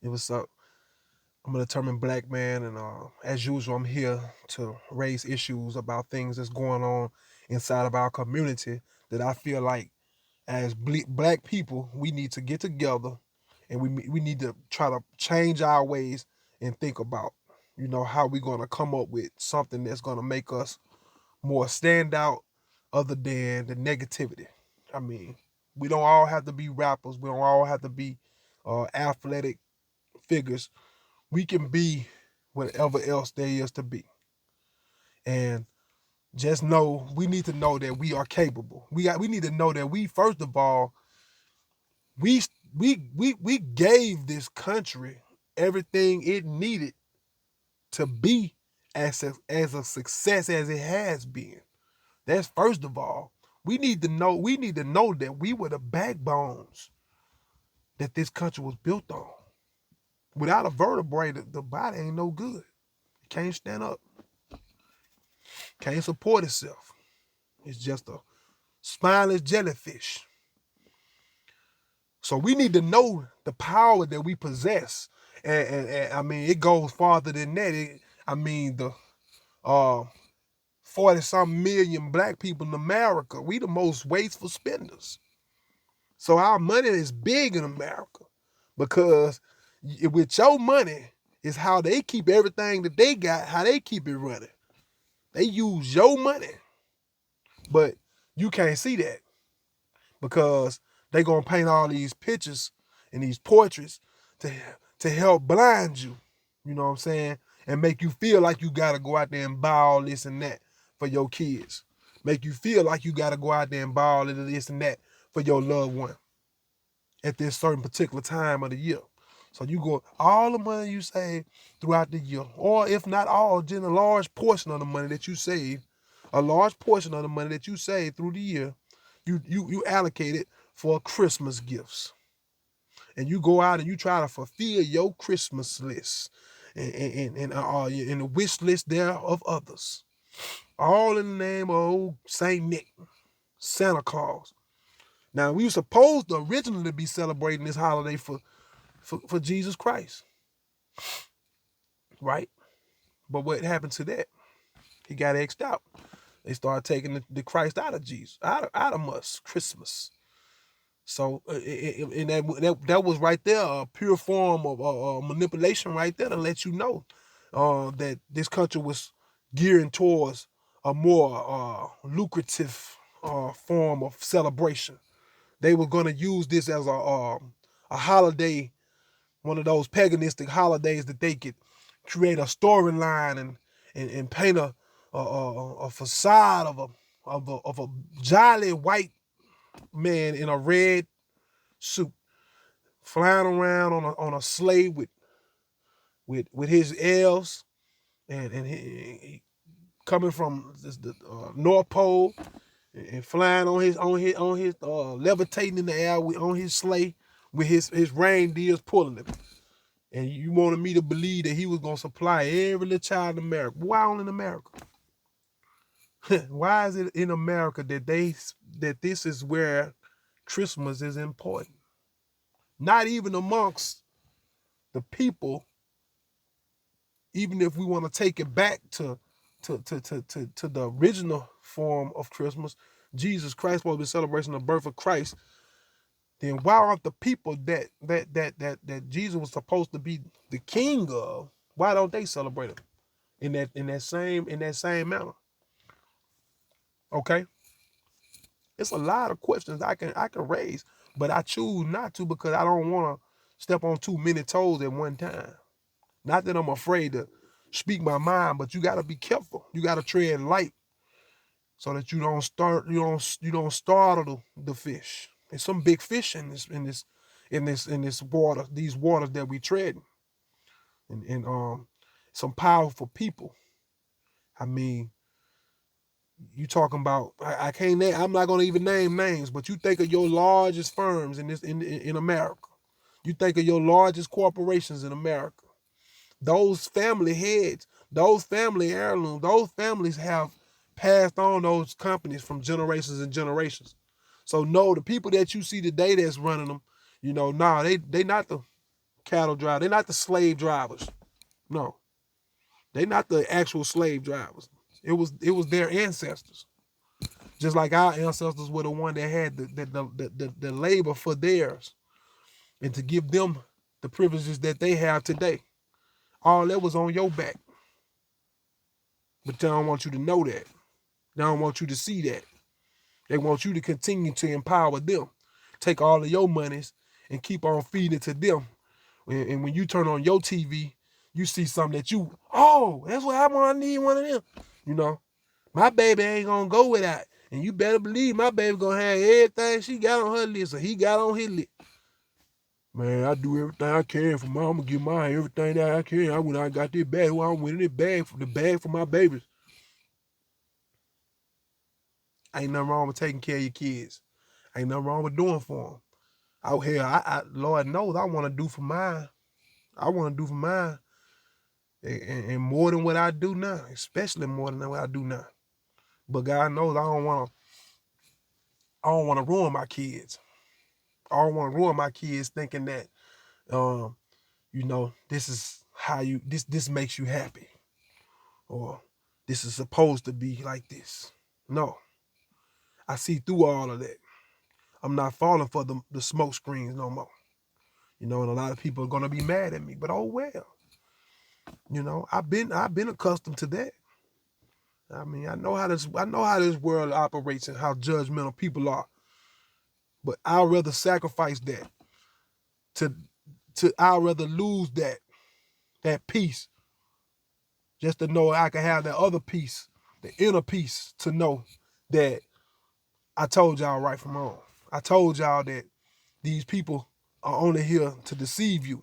It was I'm a determined black man, and as usual, I'm here to raise issues about things that's going on inside of our community that I feel like as black people we need to get together, and we need to try to change our ways and think about, how we're gonna come up with something that's gonna make us more stand out other than the negativity. I mean, we don't all have to be rappers. We don't all have to be athletic figures. We can be whatever else there is to be. And just know we need to know that we are capable. We need to know that we first of all we we gave this country everything it needed to be as a success as it has been. That's first of all. We need to know that we were the backbones that this country was built on. Without a vertebrae, the body ain't no good. It can't stand up, can't support itself. It's just a spineless jellyfish. So we need to know the power that we possess. And I mean, it goes farther than that. I mean, the 40 something million black people in America, we the most wasteful spenders. So our money is big in America because with your money is how they keep everything that they got, how they keep it running. They use your money, but you can't see that because they gonna paint all these pictures and these portraits to to help blind you. You know what I'm saying? And make you feel like you gotta go out there and buy all this and that for your kids. Make you feel like you gotta go out there and buy all of this and that for your loved one at this certain particular time of the year. So you go all the money you save throughout the year, or if not all, then a large portion of the money that you save, a large portion of the money that you save through the year, you allocate it for Christmas gifts. And you go out and you try to fulfill your Christmas list and the wish list there of others. All in the name of old Saint Nick, Santa Claus. Now we were supposed to originally be celebrating this holiday for Jesus Christ, right? But what happened to that? He got X'd out. They started taking the Christ out of Jesus, out of us, Christmas. So and that was right there a pure form of manipulation right there to let you know that this country was gearing towards a more lucrative form of celebration. They were going to use this as a holiday, one of those paganistic holidays that they could create a storyline and paint a facade of a jolly white man in a red suit flying around on a sleigh with his elves and he coming from the North Pole and flying on his levitating in the air on his sleigh with his reindeers pulling him. And you wanted me to believe that he was gonna supply every little child in America. Why only in America? Why is it in America that this is where Christmas is important? Not even amongst the people, even if we want to take it back to the original form of Christmas, Jesus Christ supposed to be celebrating the birth of Christ. Then why aren't the people that Jesus was supposed to be the king of? Why don't they celebrate him in that same manner? Okay, it's a lot of questions I can raise, but I choose not to because I don't want to step on too many toes at one time. Not that I'm afraid to speak my mind, but you got to be careful. You got to tread light so that you don't startle the fish. There's some big fish in this water, these waters that we tread, and some powerful people. I mean, you talking about I can't name, I'm not gonna even name names, but you think of your largest firms in America. You think of your largest corporations in America. Those family heads, those family heirlooms, those families have passed on those companies from generations and generations. So no, the people that you see today that's running them, nah, they not the cattle drivers. They're not the slave drivers. No, they're not the actual slave drivers. It was their ancestors. Just like our ancestors were the one that had the labor for theirs and to give them the privileges that they have today. All that was on your back. But they don't want you to know that. They don't want you to see that. They want you to continue to empower them. Take all of your monies and keep on feeding it to them. And when you turn on your TV, you see something that that's what I want. I need one of them. You know, my baby ain't gonna go without. And you better believe my baby gonna have everything she got on her list or he got on his list. Man, I do everything I can for mom. I'm gonna give mine everything that I can. I got this bag. I'm winning this bag for the bag for my babies. Ain't nothing wrong with taking care of your kids. Ain't nothing wrong with doing for them. Out here, Lord knows I want to do for mine. I want to do for mine, and more than what I do now, especially more than what I do now. But God knows I don't want to ruin my kids. I don't want to ruin my kids thinking that, this is how this makes you happy, or this is supposed to be like this. No, I see through all of that. I'm not falling for the smoke screens no more. And a lot of people are gonna be mad at me, but oh well. I've been accustomed to that. I mean, I know how this world operates and how judgmental people are. But I'd rather sacrifice that I'd rather lose that peace just to know I can have that other peace, the inner peace, to know that I told y'all right from wrong. I told y'all that these people are only here to deceive you.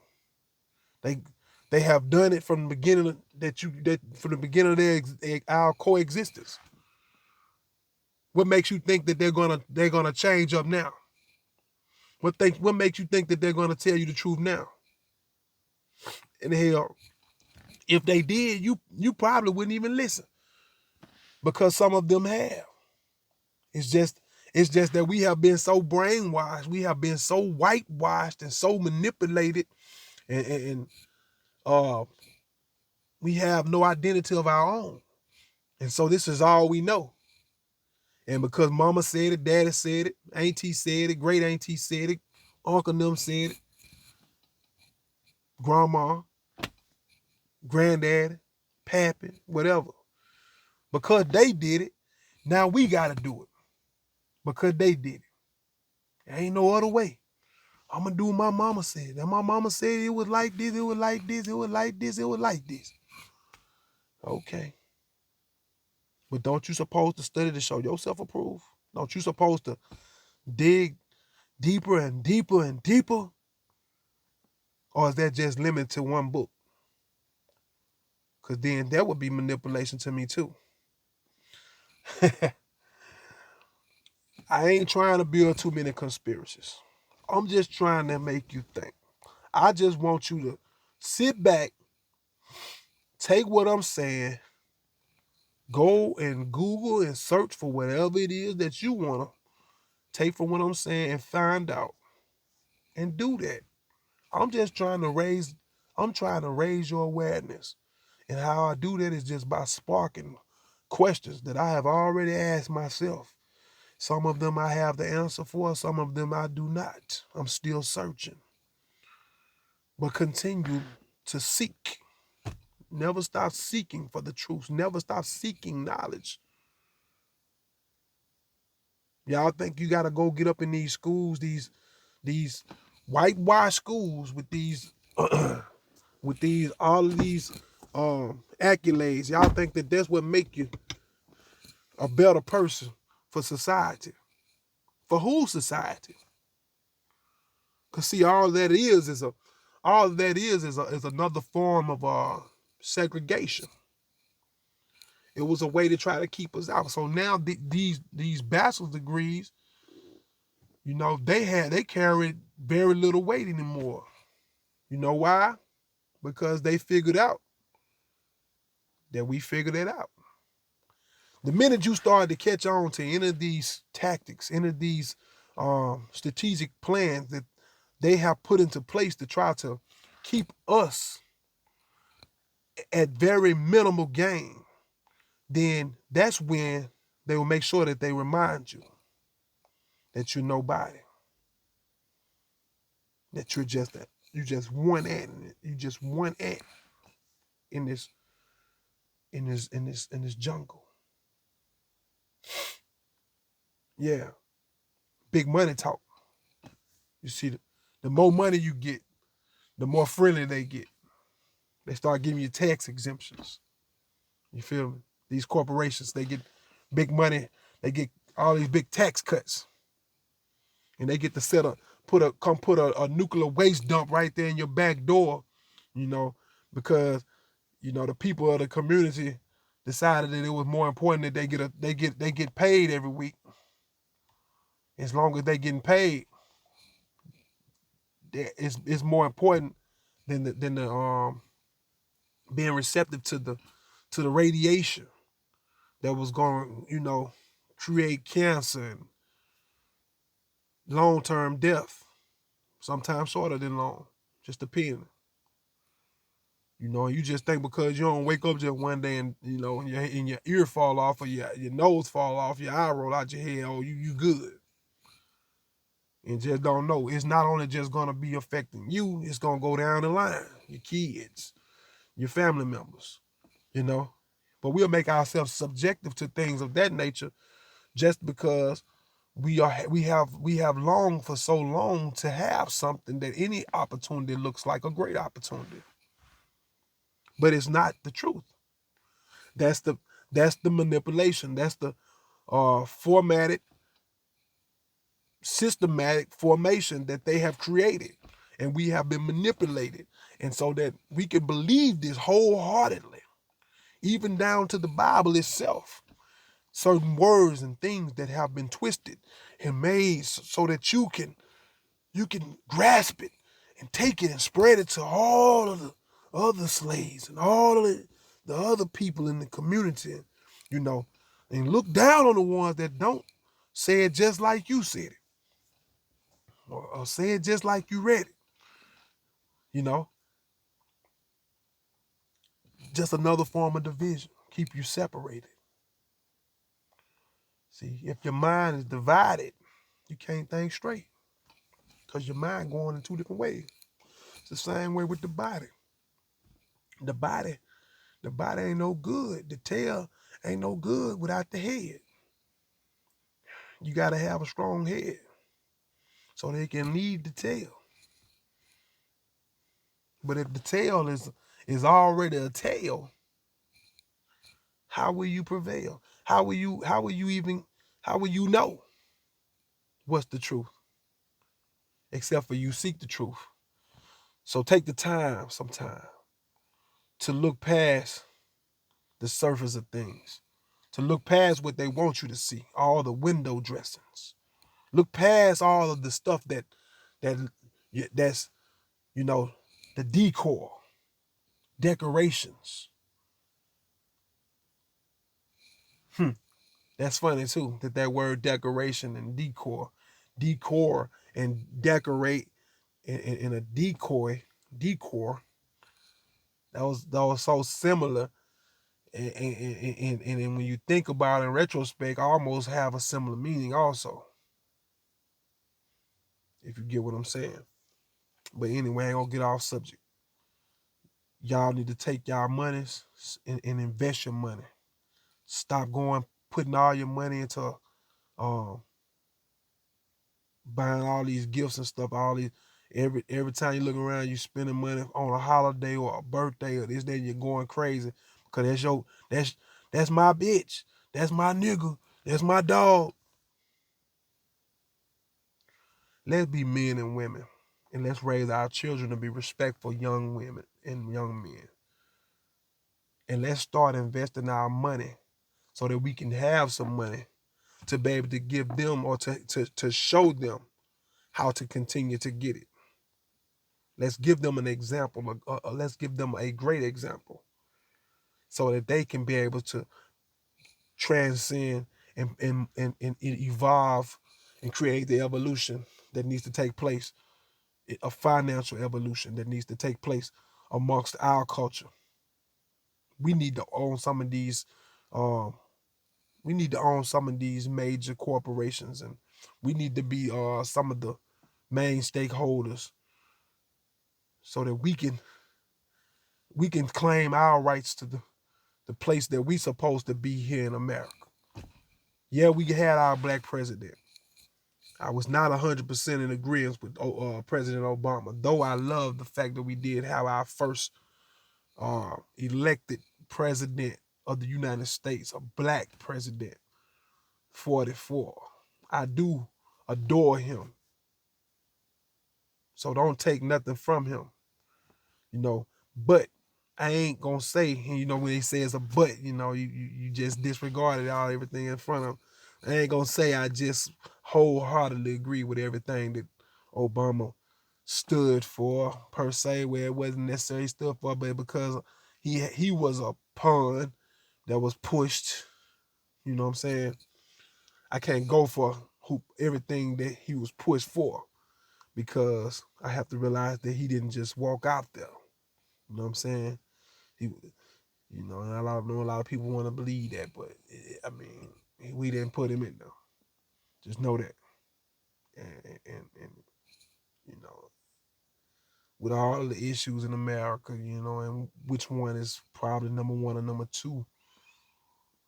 They have done it from the beginning of our coexistence. What makes you think that they're gonna change up now? What makes you think that they're gonna tell you the truth now? And hell, if they did, you probably wouldn't even listen, because some of them have. It's just that we have been so brainwashed, we have been so whitewashed and so manipulated, and we have no identity of our own. And so this is all we know. And because mama said it, daddy said it, auntie said it, great auntie said it, uncle them said it, grandma, granddaddy, pappy, whatever. Because they did it, now we got to do it. Because they did it. There ain't no other way. I'm going to do what my mama said. And my mama said it was like this, it was like this, it was like this, it was like this. Okay. But don't you supposed to study to show yourself approved? Don't you supposed to dig deeper and deeper and deeper? Or is that just limited to one book? Because then that would be manipulation to me too. I ain't trying to build too many conspiracies. I'm just trying to make you think. I just want you to sit back, take what I'm saying, go and Google and search for whatever it is that you want to take from what I'm saying and find out. And do that. I'm trying to raise your awareness. And how I do that is just by sparking questions that I have already asked myself. Some of them I have the answer for, some of them I do not. I'm still searching. But continue to seek. Never stop seeking for the truth. Never stop seeking knowledge. Y'all think you gotta go get up in these schools, these whitewashed schools with these all of these accolades. Y'all think that that's what make you a better person for society. For whose society? Cause see, all that is another form of segregation. It was a way to try to keep us out. So now these bachelor's degrees, they carry very little weight anymore. You know why? Because they figured out that we figured it out. The minute you started to catch on to any of these tactics, any of these strategic plans that they have put into place to try to keep us at very minimal gain, then that's when they will make sure that they remind you that you're nobody, that you just one ant in it. You just one ant in this jungle. Yeah, big money talk. You see, the more money you get, the more friendly they get. They start giving you tax exemptions. You feel me? These corporations, they get big money. They get all these big tax cuts, and they get to put a nuclear waste dump right there in your back door. You know, because the people of the community decided that it was more important that they get paid every week. As long as they getting paid, it's more important than the being receptive to the radiation that was going to create cancer and long term death. Sometimes shorter than long, just depending. You just think because you don't wake up just one day and your ear fall off or your nose fall off, your eye roll out your head, oh you good. And just don't know. It's not only just gonna be affecting you, it's gonna go down the line. Your kids, your family members, you know. But we'll make ourselves subjective to things of that nature just because we have longed for so long to have something that any opportunity looks like a great opportunity. But it's not the truth. That's the manipulation. That's the formatted, systematic formation that they have created, and we have been manipulated, and so that we can believe this wholeheartedly, even down to the Bible itself. Certain words and things that have been twisted and made so that you can grasp it and take it and spread it to all of the other slaves and all of the other people in the community, you know, and look down on the ones that don't say it just like you said it or say it just like you read it, you know, just another form of division, keep you separated. See, if your mind is divided, you can't think straight because your mind going in two different ways. It's the same way with the body. The body The body ain't no good. The tail ain't no good without the head. You got to have a strong head so they can lead the tail. But if the tail is already a tail, how will you prevail? How will you know what's the truth? Except for you seek the truth. So take the time sometime to look past the surface of things, to look past what they want you to see, all the window dressings. Look past all of the stuff that that's you know the decor, decorations. That's funny too. That word decoration and decor and decorate in a decor. That was so similar, and when you think about it in retrospect, almost have a similar meaning also. If you get what I'm saying. But anyway, I ain't gonna get off subject. Y'all need to take y'all monies and invest your money. Stop putting all your money into um, buying all these gifts and stuff. All these every time you look around, you spending money on a holiday or a birthday or this, that, you're going crazy because that's my bitch, that's my nigga, that's my dog. Let's be men and women, and let's raise our children to be respectful young women and young men. And let's start investing our money so that we can have some money to be able to give them or to show them how to continue to get it. Let's give them an example. Let's give them a great example so that they can be able to transcend and evolve and create the evolution that needs to take place a financial evolution that needs to take place amongst our culture. We need to own some of these. Um, we need to own some of these major corporations, and we need to be some of the main stakeholders so that we can claim our rights to the place that we supposed to be here in America. Yeah, we had our black president. I was not 100% in agreement with President Obama, though I love the fact that we did have our first elected president of the United States, a black president, 44. I do adore him, so don't take nothing from him, you know. But I ain't gonna say, when they say it's a but, you just disregarded everything in front of him. I ain't gonna say I just wholeheartedly agree with everything that Obama stood for per se, where it wasn't necessarily stood for, but because he was a pawn that was pushed, you know what I'm saying? I can't go for everything that he was pushed for because I have to realize that he didn't just walk out there. You know what I'm saying? He, and know a lot of people want to believe that, but I mean, we didn't put him in there. Just know that, and you know, with all the issues in America, and which one is probably number one or number two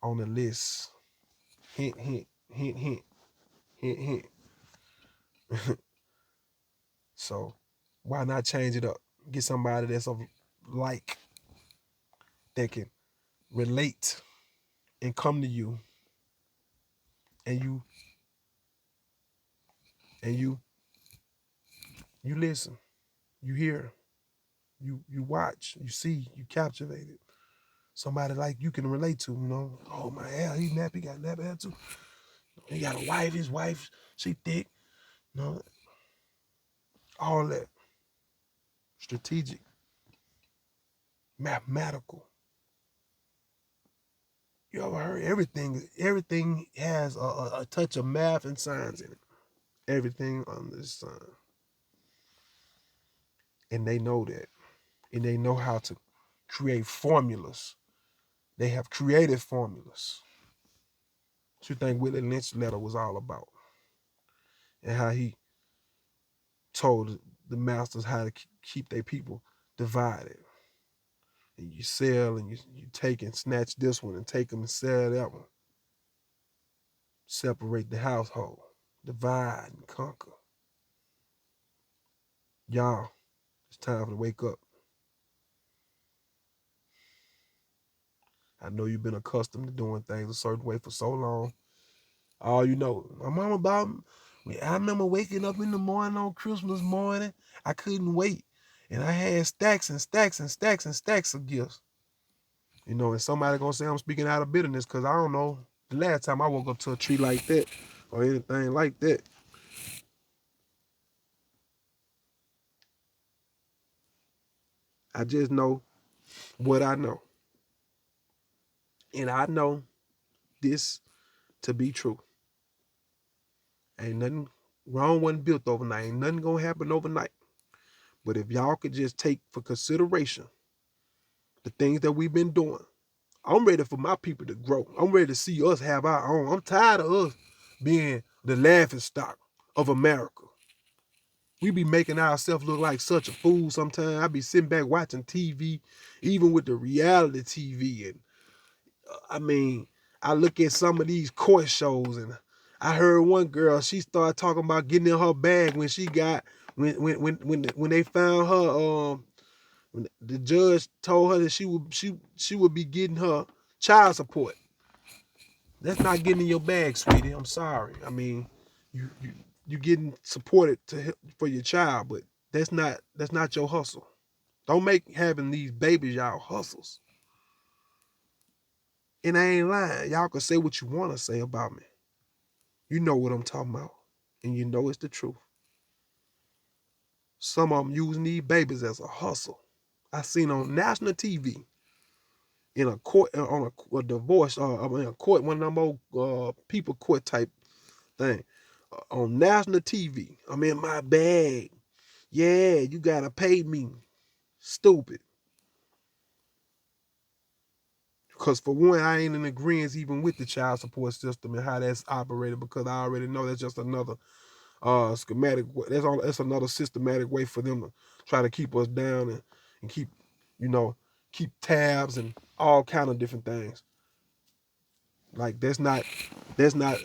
on the list? Hint, hint, hint, hint, hint, hint. So why not change it up? Get somebody that's of like that can relate and come to you, and you you listen, you hear, you watch, you see, you captivated. Somebody like you can relate to. Oh my hell, he nappy, got nappy hair too. He got a wife, his wife, she thick. All that strategic, mathematical. You ever heard everything has a touch of math and science in it. Everything under the sun. And they know that. And they know how to create formulas. They have created formulas. What you think Willie Lynch's letter was all about? And how he told the masters how to keep their people divided. And you sell and you take and snatch this one and take them and sell that one. Separate the household. Divide and conquer. Y'all, it's time to wake up. I know you've been accustomed to doing things a certain way for so long. All you know, my mama about I remember waking up in the morning on Christmas morning. I couldn't wait. And I had stacks and stacks and stacks and stacks of gifts. And somebody gonna say I'm speaking out of bitterness because I don't know the last time I woke up to a tree like that or anything like that. I just know what I know. And I know this to be true. Ain't nothing wrong wasn't built overnight. Ain't nothing gonna happen overnight. But if y'all could just take for consideration the things that we've been doing, I'm ready for my people to grow. I'm ready to see us have our own. I'm tired of us being the laughing stock of America. We be making ourselves look like such a fool sometimes. I be sitting back watching TV, even with the reality TV. And I mean, I look at some of these court shows and I heard one girl, she started talking about getting in her bag when she got, when they found her, when the judge told her that she would be getting her child support. That's not getting in your bag, sweetie. I'm sorry. I mean, you getting supported for your child, but that's not your hustle. Don't make having these babies y'all hustles. And I ain't lying. Y'all can say what you want to say about me. You know what I'm talking about, and you know it's the truth. Some of them using these babies as a hustle. I seen on national TV in a court on a divorce, in a court, one of them old people court type thing on national TV. I'm in my bag. Yeah, you gotta pay me. Stupid. Because for one, I ain't in agreement even with the child support system and how that's operated because I already know that's just another schematic. That's another systematic way for them to try to keep us down and keep, you know, keep tabs and all kind of different things. Like that's not that's not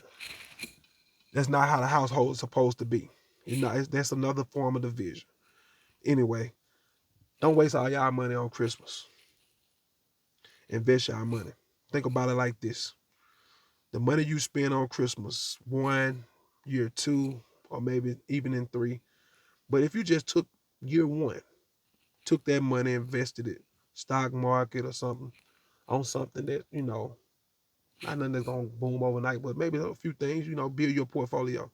how the household is supposed to be. That's another form of division. Anyway, don't waste all y'all money on Christmas. Invest y'all money. Think about it like this. The money you spend on Christmas, one, year two, or maybe even in three. But if you just took year one, took that money, invested it, stock market or something, on something that, not nothing that's gonna boom overnight, but maybe a few things, build your portfolio.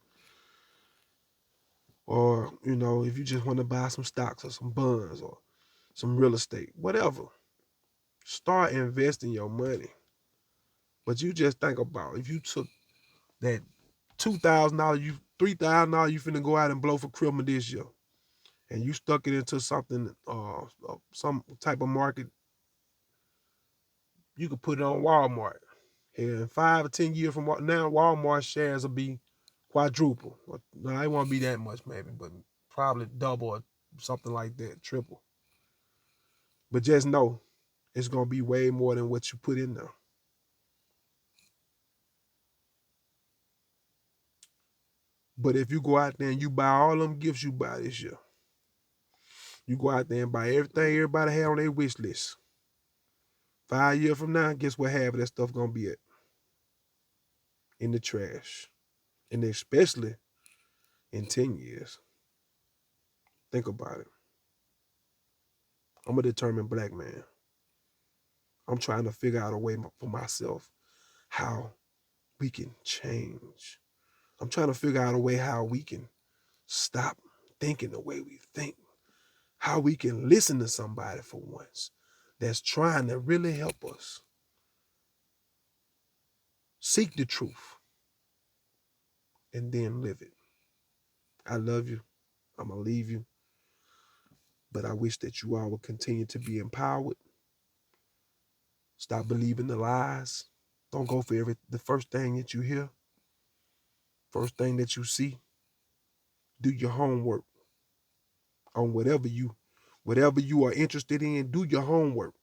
Or, if you just want to buy some stocks or some bonds or some real estate, whatever. Start investing your money. But you just think about if you took that $2,000, $3,000 you finna go out and blow for Christmas this year, and you stuck it into something, some type of market, you could put it on Walmart. And 5 or 10 years from now, Walmart shares will be quadruple. No, it won't be that much maybe, but probably double or something like that, triple. But just know it's gonna be way more than what you put in there. But if you go out there and you buy all them gifts you buy this year, you go out there and buy everything everybody had on their wish list. 5 years from now, guess what half of that stuff gonna be at? In the trash. And especially in 10 years. Think about it. I'm a determined black man. I'm trying to figure out a way for myself how we can change. I'm trying to figure out a way how we can stop thinking the way we think. How we can listen to somebody for once that's trying to really help us. Seek the truth and then live it. I love you. I'm going to leave you. But I wish that you all would continue to be empowered. Stop believing the lies. Don't go for the first thing that you hear, first thing that you see. Do your homework on whatever you are interested in. Do your homework.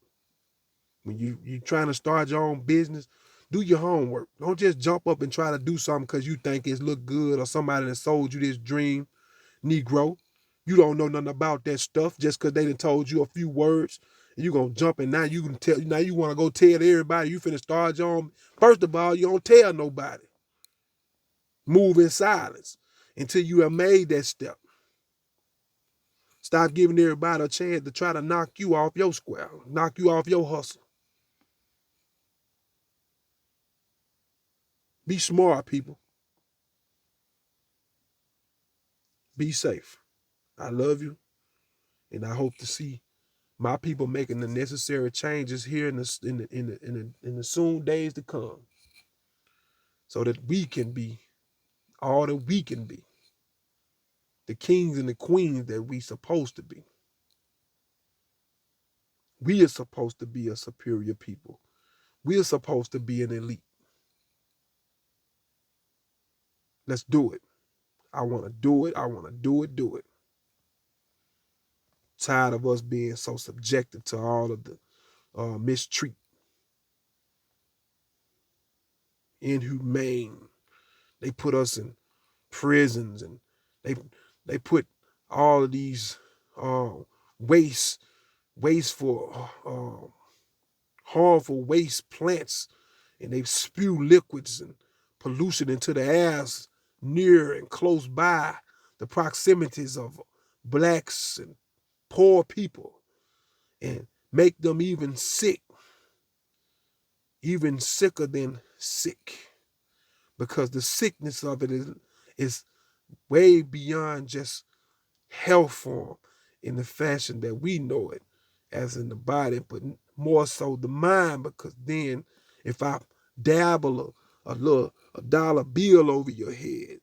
When you trying to start your own business, do your homework. Don't just jump up and try to do something because you think it's look good or somebody that sold you this dream, Negro. You don't know nothing about that stuff just because they done told you a few words. And you gonna jump and now you can tell. Now you want to go tell everybody you finna start your own. First of all, you don't tell nobody. Move in silence until you have made that step. Stop giving everybody a chance to try to knock you off your square, knock you off your hustle. Be smart, people. Be safe. I love you, and I hope to see my people making the necessary changes here in the soon days to come, so that we can be all that we can be, the kings and the queens that we supposed to be. We are supposed to be a superior people. We are supposed to be an elite. Let's do it. I want to do it. I want to do it. Tired of us being so subjective to all of the mistreat, inhumane. They put us in prisons and they they put all of these uh, wasteful, harmful waste plants, and they spew liquids and pollution into the airs near and close by the proximities of blacks and poor people, and make them even sick, even sicker than sick, because the sickness of it is way beyond just health form in the fashion that we know it as in the body, but more so the mind, because then if I dabble a dollar bill over your head,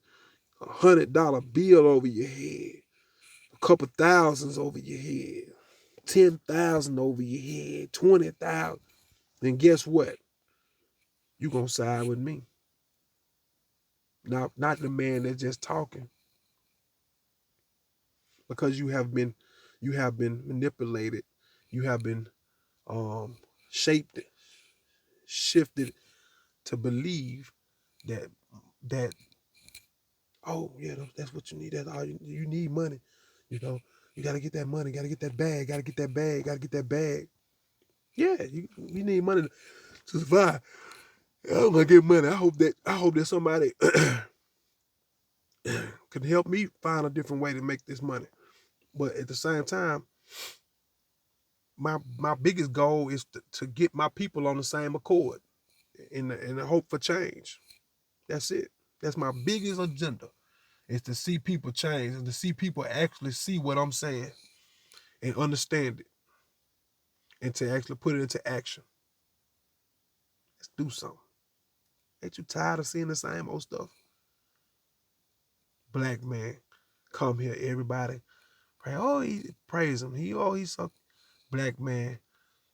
$100 bill over your head, couple thousands over your head, 10,000 over your head, 20,000, then guess what? You gonna side with me. Not the man that's just talking. Because you have been manipulated, you have been um shaped, shifted to believe that that oh yeah, that's what you need. That's all you need money. You know, you gotta get that money, gotta get that bag, gotta get that bag, gotta get that bag. Yeah, you need money to survive. I'm gonna get money. I hope that somebody can help me find a different way to make this money. But at the same time, my biggest goal is to get my people on the same accord in the hope for change. That's it. That's my biggest agenda is to see people change and to see people actually see what I'm saying and understand it and to actually put it into action. Let's do something. Ain't you tired of seeing the same old stuff? Black man, come here, everybody. Pray. Oh, he praise him. He's so black man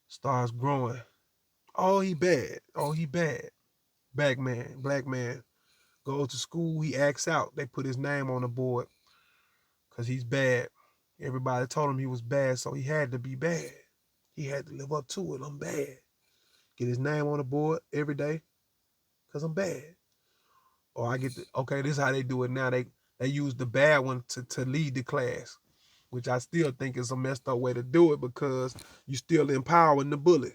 starts growing. Oh, he bad. Oh, he bad. Black man goes to school. He acts out. They put his name on the board because he's bad. Everybody told him he was bad, so he had to be bad. He had to live up to it. I'm bad. Get his name on the board every day because I'm bad. Or I get the, okay, this is how they do it now. They use the bad one to lead the class, which I still think is a messed up way to do it because you still empowering the bully.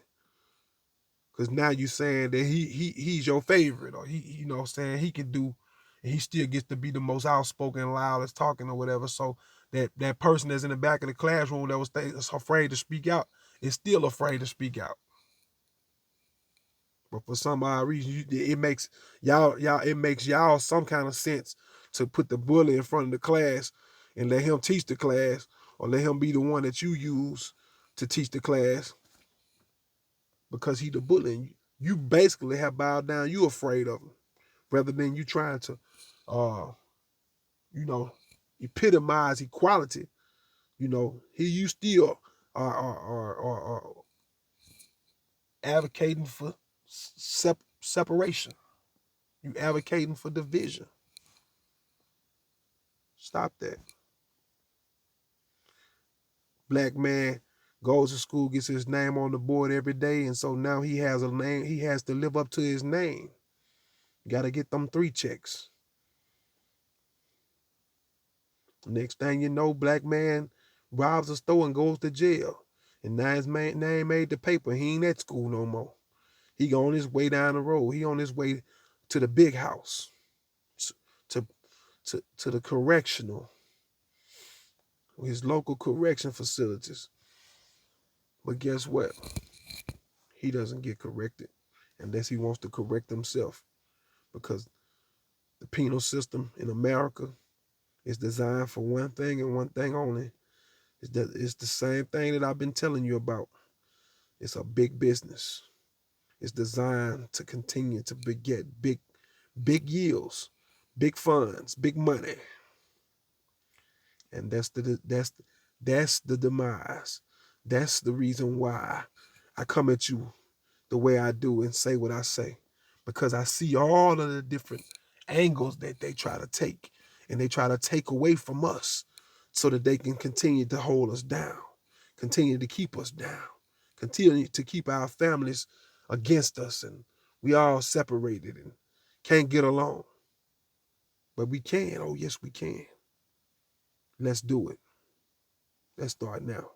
Because now you're saying that he's your favorite, or he saying he can do, and he still gets to be the most outspoken, loudest talking or whatever. So that person that's in the back of the classroom that was afraid to speak out is still afraid to speak out. But for some odd reason, it makes y'all some kind of sense to put the bully in front of the class and let him teach the class, or let him be the one that you use to teach the class because he the bully. And you basically have bowed down. You afraid of him rather than you trying to, uh, you know, epitomize equality. You still are advocating for separation. You advocating for division. Stop that. Black man goes to school, gets his name on the board every day, and so now he has a name. He has to live up to his name. You got to get them 3 checks. Next thing you know, black man robs a store and goes to jail. And now his name made the paper. He ain't at school no more. He on his way down the road. He on his way to the big house, to to the correctional, his local correction facilities. But guess what? He doesn't get corrected unless he wants to correct himself, because the penal system in America is designed for one thing and one thing only. It's the same thing that I've been telling you about. It's a big business. It's designed to continue to beget big yields, big funds, big money. And that's the demise. That's the reason why I come at you the way I do and say what I say, because I see all of the different angles that they try to take, and they try to take away from us so that they can continue to hold us down, continue to keep us down, continue to keep our families against us, and we all separated and can't get along. But we can. Oh, yes, we can. Let's do it. Let's start now.